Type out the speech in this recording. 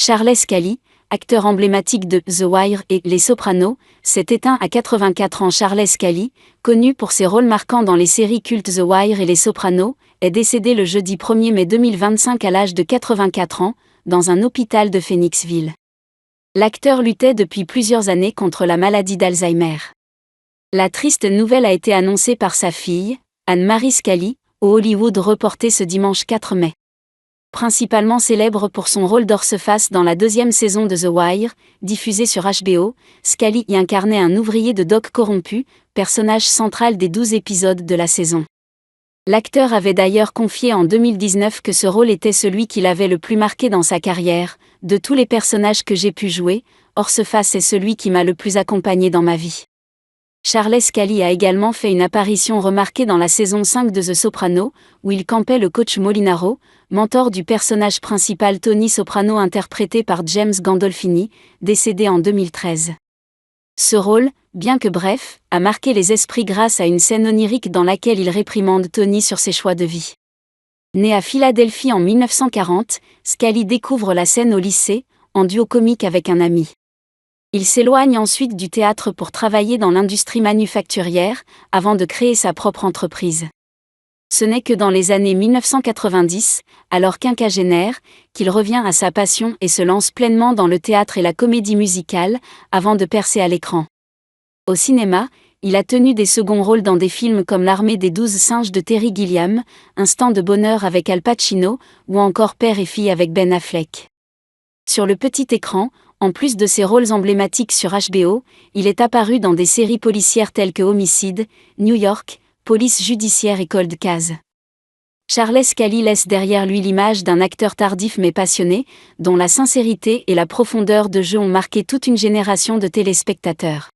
Charles Scully, acteur emblématique de The Wire et Les Sopranos, s'est éteint à 84 ans. Charles Scully, connu pour ses rôles marquants dans les séries cultes The Wire et Les Sopranos, est décédé le jeudi 1er mai 2025 à l'âge de 84 ans, dans un hôpital de Phoenixville. L'acteur luttait depuis plusieurs années contre la maladie d'Alzheimer. La triste nouvelle a été annoncée par sa fille, Anne-Marie Scully, au Hollywood Reporter ce dimanche 4 mai. Principalement célèbre pour son rôle d'Orceface dans la deuxième saison de The Wire, diffusée sur HBO, Scully y incarnait un ouvrier de dock corrompu, personnage central des 12 épisodes de la saison. L'acteur avait d'ailleurs confié en 2019 que ce rôle était celui qui l'avait le plus marqué dans sa carrière. De tous les personnages que j'ai pu jouer, Orceface est celui qui m'a le plus accompagné dans ma vie. Charles Scully a également fait une apparition remarquée dans la saison 5 de The Sopranos, où il campait le coach Molinaro, mentor du personnage principal Tony Soprano interprété par James Gandolfini, décédé en 2013. Ce rôle, bien que bref, a marqué les esprits grâce à une scène onirique dans laquelle il réprimande Tony sur ses choix de vie. Né à Philadelphie en 1940, Scully découvre la scène au lycée, en duo comique avec un ami. Il s'éloigne ensuite du théâtre pour travailler dans l'industrie manufacturière, avant de créer sa propre entreprise. Ce n'est que dans les années 1990, alors quinquagénaire, qu'il revient à sa passion et se lance pleinement dans le théâtre et la comédie musicale, avant de percer à l'écran. Au cinéma, il a tenu des seconds rôles dans des films comme L'Armée des 12 singes de Terry Gilliam, Instant de bonheur avec Al Pacino, ou encore Père et fille avec Ben Affleck. Sur le petit écran, en plus de ses rôles emblématiques sur HBO, il est apparu dans des séries policières telles que Homicide, New York, Police judiciaire et Cold Case. Charles Scully laisse derrière lui l'image d'un acteur tardif mais passionné, dont la sincérité et la profondeur de jeu ont marqué toute une génération de téléspectateurs.